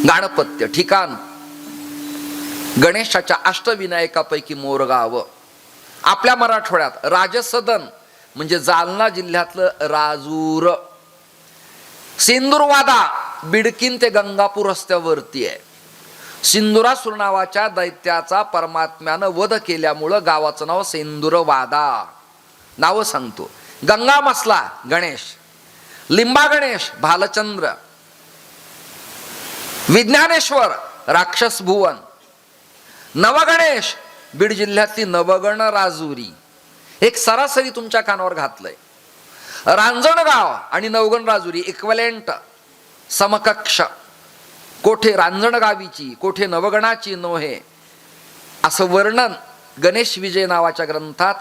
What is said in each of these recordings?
गाणपत्य ठिकाण गणेशाच्या अष्टविनायकापैकी मोरगाव. आपल्या मराठवाड्यात राजसदन म्हणजे जालना जिल्ह्यातलं राजूर. सिंदूरवादा बिडकीन ते गंगापूर रस्त्यावरती आहे. सिंदुरासूर नावाच्या दैत्याचा परमात्म्यानं वध केल्यामुळं गावाचं नाव सिंदूरवादा. नावं सांगतो. गंगा मसला गणेश, लिंबा गणेश भालचंद्र, विज्ञानेश्वर राक्षस भुवन, नवगणेश बीड जिल्ह्यातली नवगण राजुरी. एक सरासरी तुमच्या कानावर घातलंय. रांजणगाव आणि नवगण राजुरी इक्वलेंट समकक्ष. कोठे रांजणगावीची कोठे नवगणाची नोहे असं वर्णन गणेश विजय नावाच्या ग्रंथात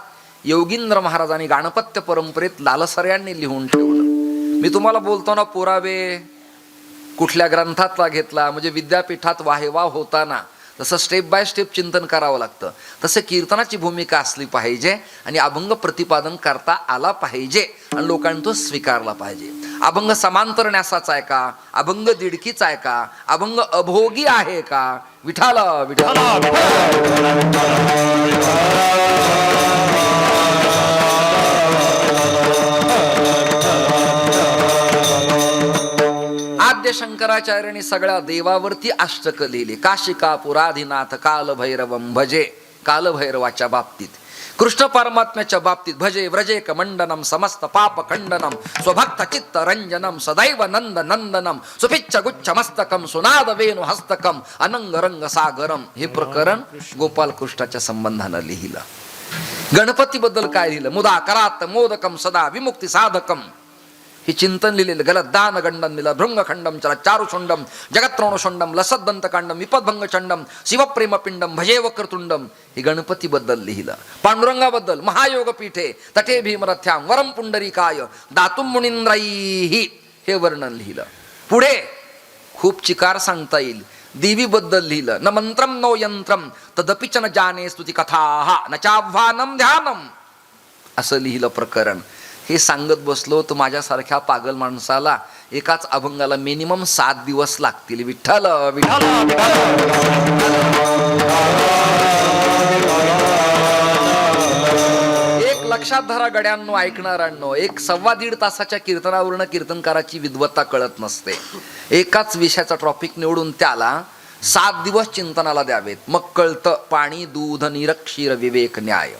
योगींद्र महाराजांनी गाणपत्य परंपरेत लालसऱ्यांनी लिहून ठेवलं. मी तुम्हाला बोलतो ना, पुरावे कुठल्या ग्रंथातला घेतला म्हणजे विद्यापीठात वाहेवा होताना तसं स्टेप बाय स्टेप चिंतन करावं लागतं. तसं कीर्तनाची भूमिका असली पाहिजे आणि अभंग प्रतिपादन करता आला पाहिजे आणि लोकांनी तो स्वीकारला पाहिजे. अभंग समांतर न्यासाचा आहे का, अभंग दिडकीचा आहे का, अभंग अभोगी आहे का, विठाल विठाल आद्य शंकराचार्यांनी सगळ्या देवावरती अष्टक लिहिली. काशिका पुराधिनाथ कालभैरवम भजे. कालभैरवाच्या बाबतीत, कृष्ण परमात्म्याच्या बाबतीत भजे व्रजेक मंडनम समस्त पाप खंडनम स्वभक्त चित्त रंजनम सदैव नंद नंदनम सुपिच्छ गुच्छ मस्तकम सुनाद वेणु हस्तकम अनंग रंग सागरम. हे प्रकरण गोपाल कृष्णाच्या संबंधानं लिहिलं. गणपतीबद्दल काय लिहिलं? मुदा करात मोदकम सदा विमुक्ती साधकम. हे चिंतन लिहिलेलं. गलद्दान गंडम लिहिलं. भृंगखंडम चला चारुशुंडम जगत्रोणुशुंडम लसद्दंतकांडम विपद्भंग चंडम शिवप्रेम पिंडम भजे वक्रतुंडम. हे गणपतीबद्दल लिहिलं. पांडुरंगाबद्दल महायोग पीठे तटे भीमरथ्याम वरम पुंडरीकाय दातुम मुनींद्राई हे वर्णन लिहिलं. पुढे खूप चिकार सांगता येईल. देवीबद्दल लिहिलं. न मंत्रम नो यंत्रम तदपि च न जाने स्तुती कथा न चाह्वानम ध्यानम असं लिहिलं प्रकरण. हे सांगत बसलो तर माझ्यासारख्या पागल माणसाला एकाच अभंगाला मिनिमम 7 दिवस लागतील. विठ्ठल विठ्ठल. एक लक्षात धरा गड्यांनो, ऐकणाऱ्यांनो, 1-1.25 तासाच्या कीर्तनावरून कीर्तनकाराची विद्वत्ता कळत नसते. एकाच विषयाचा टॉपिक निवडून त्याला 7 दिवस चिंतनाला द्यावेत. मग कळतं पाणी दूध नीर क्षीर विवेक न्याय.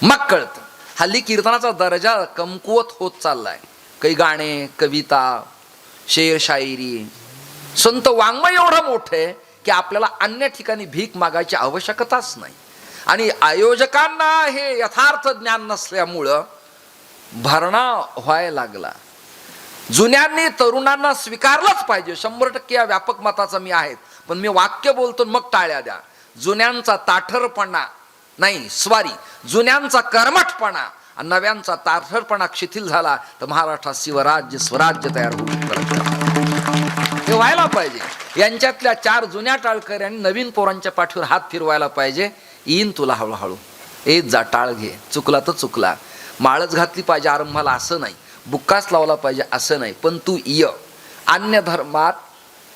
मग कळतं. हल्ली कीर्तनाचा दर्जा कमकुवत होत चाललाय. काही गाणे, कविता, शेर शायरी, संत वाङ्मय एवढं मोठे की आपल्याला अन्य ठिकाणी भीक मागायची आवश्यकताच नाही. आणि आयोजकांना हे यथार्थ ज्ञान नसल्यामुळं भरणा व्हायला लागला. जुन्यांनी तरुणांना स्वीकारलंच पाहिजे. 100% या व्यापक मताचा मी आहे. पण मी वाक्य बोलतो मग टाळ्या द्या. जुन्यांचा ताठरपणा नाही, स्वारी, जुन्यांचा कर्मठपणा आणि नव्यांचा ताठरपणा शिथिल झाला तर महाराष्ट्रात शिवराज्य स्वराज्य तयार होऊ शकतं. हे व्हायला पाहिजे. यांच्यातल्या 4 जुन्या टाळकऱ्यांनी नवीन पोरांच्या पाठीवर हात फिरवायला पाहिजे. येईन तुला हळूहळू. येत जा, टाळ घे, चुकला तर चुकला. माळच घातली पाहिजे आरंभाला असं नाही, बुक्काच लावला पाहिजे असं नाही, पण तू ये. अन्य धर्मात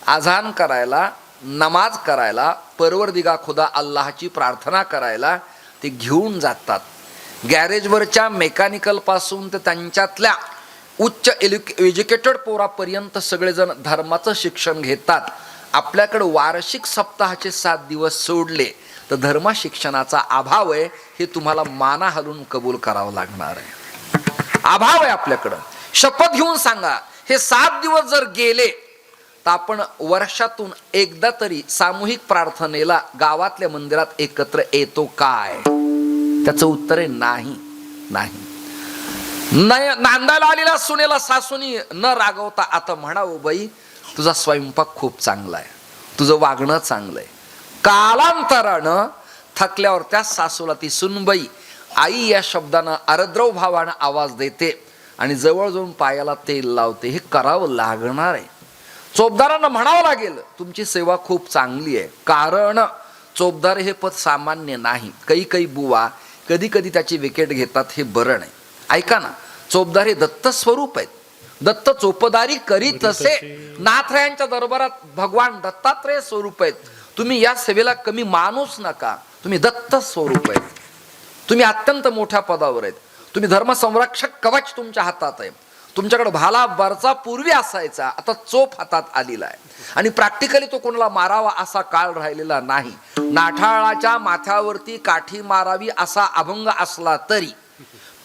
आजान करायला, नमाज करायला, परवरदिगा खुदा अल्लाहची प्रार्थना करायला ते घेऊन जातात. गॅरेजवरच्या मेकॅनिकल पासून तर त्यांच्यातल्या उच्च एज्युकेटेड पोरापर्यंत सगळेजण धर्माचं शिक्षण घेतात. आपल्याकडे वार्षिक सप्ताहाचे 7 दिवस सोडले तर धर्म शिक्षणाचा अभाव आहे. हे तुम्हाला माना हलून कबूल करावं लागणार आहे. अभाव आहे आपल्याकडं. शपथ घेऊन सांगा, हे 7 दिवस जर गेले तर आपण वर्षातून एकदा तरी सामूहिक प्रार्थनेला गावातल्या मंदिरात एकत्र येतो काय? त्याचं उत्तर आहे नाही. नाही. नांदायला आलेल्या सुनेला सासूनी न रागवता आता म्हणावं, बाई तुझा स्वयंपाक खूप चांगला आहे, तुझं वागणं चांगलं आहे. कालांतरानं थकल्यावर त्या सासूला ती सुनबाई आई या शब्दानं आर्द्रव भावानं आवाज देते आणि जवळ जाऊन पायाला तेल लावते. हे करावं लागणार आहे. चोपदारांना म्हणावं लागेल तुमची सेवा खूप चांगली आहे. कारण चोपदार हे पद सामान्य नाही. काही बुवा कधी कधी त्याची विकेट घेतात, हे बरं नाही. ऐका ना, चोपदार हे दत्त स्वरूप आहेत. दत्त चोपदारी करीत असे. नाथरायांच्या दरबारात भगवान दत्तात्रेय स्वरूप आहेत. तुम्ही या सेवेला कमी मानूच नका. तुम्ही दत्त स्वरूप आहेत. तुम्ही अत्यंत मोठ्या पदावर आहेत. तुम्ही धर्मसंरक्षक कवच तुमच्या हातात आहे. तुमच्याकडे भाला बरचा पूर्वी असायचा, आता चोप हातात आलेला आहे. आणि प्रॅक्टिकली तो कोणाला मारावा असा काळ राहिलेला नाही. नाठाळाच्या माथ्यावरती काठी मारावी असा अभंग असला तरी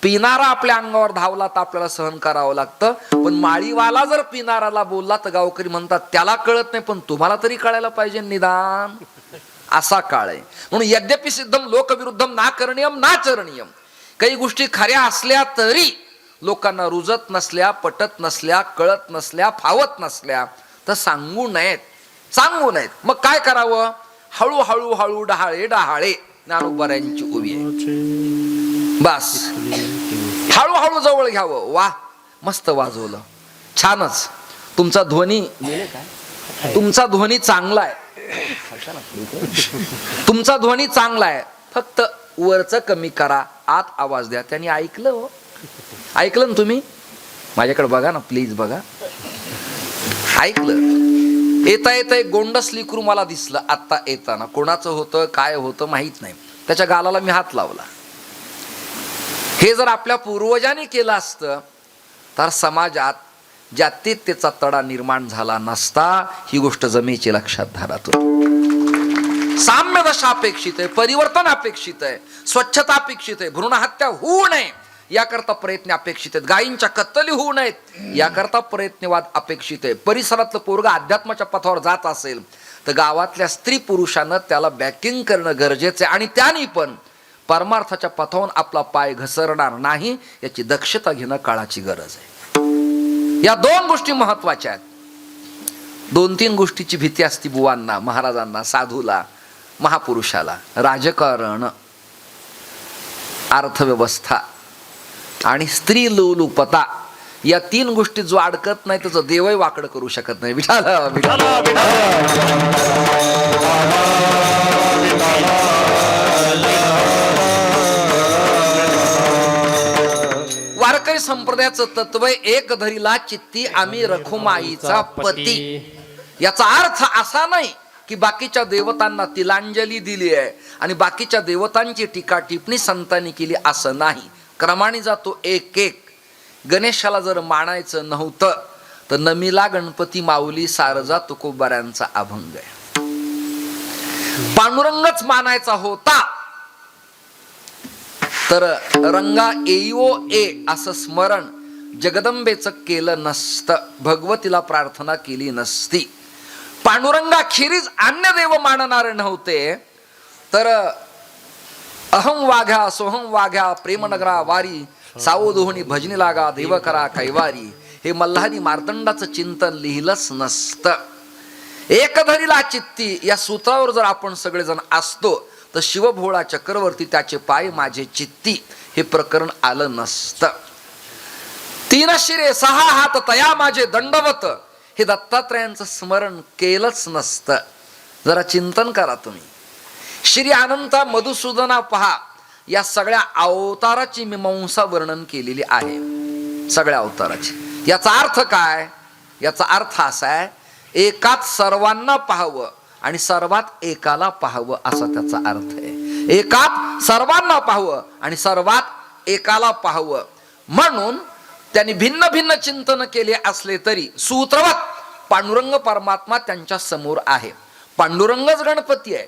पिनारा आपल्या अंगावर धावला तर आपल्याला सहन करावं लागतं. पण माळीवाला जर पिनाराला बोलला तर गावकरी म्हणतात त्याला कळत नाही, पण तुम्हाला तरी कळायला पाहिजे निदान. असा काळ आहे. म्हणून यद्यपि सिद्धम लोकविरुद्धम ना करणीयम ना चरणीयम. काही गोष्टी खऱ्या असल्या तरी लोकांना रुजत नसल्या, पटत नसल्या, कळत नसल्या, फावत नसल्या तर सांगू नयेत. सांगू नयेत. मग काय करावं? हळूहळू हळू डहाळे डहाळे ज्ञानोबऱ्यांची उभी आहे. बस हळूहळू जवळ घ्यावं. वा मस्त वाजवलं, छानच. तुमचा ध्वनी चांगला आहे. तुमचा ध्वनी चांगला आहे. फक्त वरच कमी करा, आत आवाज द्या. त्यांनी ऐकलं हो. ऐकलं ना तुम्ही? माझ्याकडे बघा ना प्लीज, बघा. ऐकलं? येता येता एक गोंडस लिकरू मला दिसलं आता येताना. कोणाचं होतं काय होतं माहित नाही. त्याच्या गालाला मी हात लावला. हे जर आपल्या पूर्वजांनी केलं असतं तर समाजात जातीयतेचा तडा निर्माण झाला नसता. ही गोष्ट जमेची लक्षात धरा तुम्ही. साम्य दशा अपेक्षित आहे, परिवर्तन अपेक्षित आहे, स्वच्छता अपेक्षित आहे, भ्रूणहत्या होऊ नये याकरता प्रयत्न अपेक्षित आहेत, गायींच्या कत्तली होऊ नयेत याकरता प्रयत्नवाद अपेक्षित आहे. परिसरातलं पोरग अध्यात्माच्या पथावर जात असेल तर गावातल्या स्त्री पुरुषानं त्याला बॅकिंग करणं गरजेचं आहे. आणि त्याने पण परमार्थाच्या पथावरून आपला पाय घसरणार नाही याची दक्षता घेणं काळाची गरज आहे. या दोन गोष्टी महत्वाच्या आहेत. 2-3 गोष्टीची भीती असती बुवांना, महाराजांना, साधूला, महापुरुषाला. राजकारण, अर्थव्यवस्था आणि स्त्री लोलुपता. या 3 गोष्टी जो अडकत नाही त्याचं देवही वाकडं करू शकत नाही. विठाला विठाला वारकरी संप्रदायाचं तत्व एक धरीला चित्ती आम्ही रखुमाईचा पती. याचा अर्थ असा नाही की बाकीच्या देवतांना तिलांजली दिली आहे आणि बाकीच्या देवतांची टीका टिप्पणी संतांनी केली असं नाही. क्रमाने जातो एक एक. गणेशाला जर मानायचं नव्हतं तर नमीला गणपती माऊली सारजा तुकोबाऱ्यांचा अभंग आहे. पांडुरंगच मानायचा होता तर रंगा एयो ए असं स्मरण जगदंबेचं केलं नसतं, भगवतीला प्रार्थना केली नसती. पांडुरंगाखेरीज अन्य देव मानणारे नव्हते तर अहं वाघ्या सोहं वाघ्या प्रेमनगरा वारी सावधोहणी भजनी लागा देव करा कैवारी हे मल्हारी मार्तंडाचं चिंतन लिहिलंच नसतं. एकधरीला चित्ती या सूत्रावर जर आपण सगळेजण असतो तर शिवभोळा चक्रवर्ती त्याचे पाय माझे चित्ती हे प्रकरण आलं नसतं. 3 शिरे 6 हात तया माझे दंडवत हे दत्तात्रयांचं स्मरण केलंच नसतं. जरा चिंतन करा तुम्ही. श्री अनंता मधुसूदना पहा, या सगळ्या अवताराची मीमांसा वर्णन केलेली आहे. सगळ्या अवताराची. याचा अर्थ काय? याचा अर्थ असा आहे एकात सर्वांना पाहावं आणि सर्वात एकाला पाहावं असा त्याचा अर्थ आहे. एकात सर्वांना पाहावं आणि सर्वात एकाला पाहावं. म्हणून त्यांनी भिन्न भिन्न चिंतन केले असले तरी सूत्रवत पांडुरंग परमात्मा त्यांच्या समोर आहे. पांडुरंगच गणपती आहे,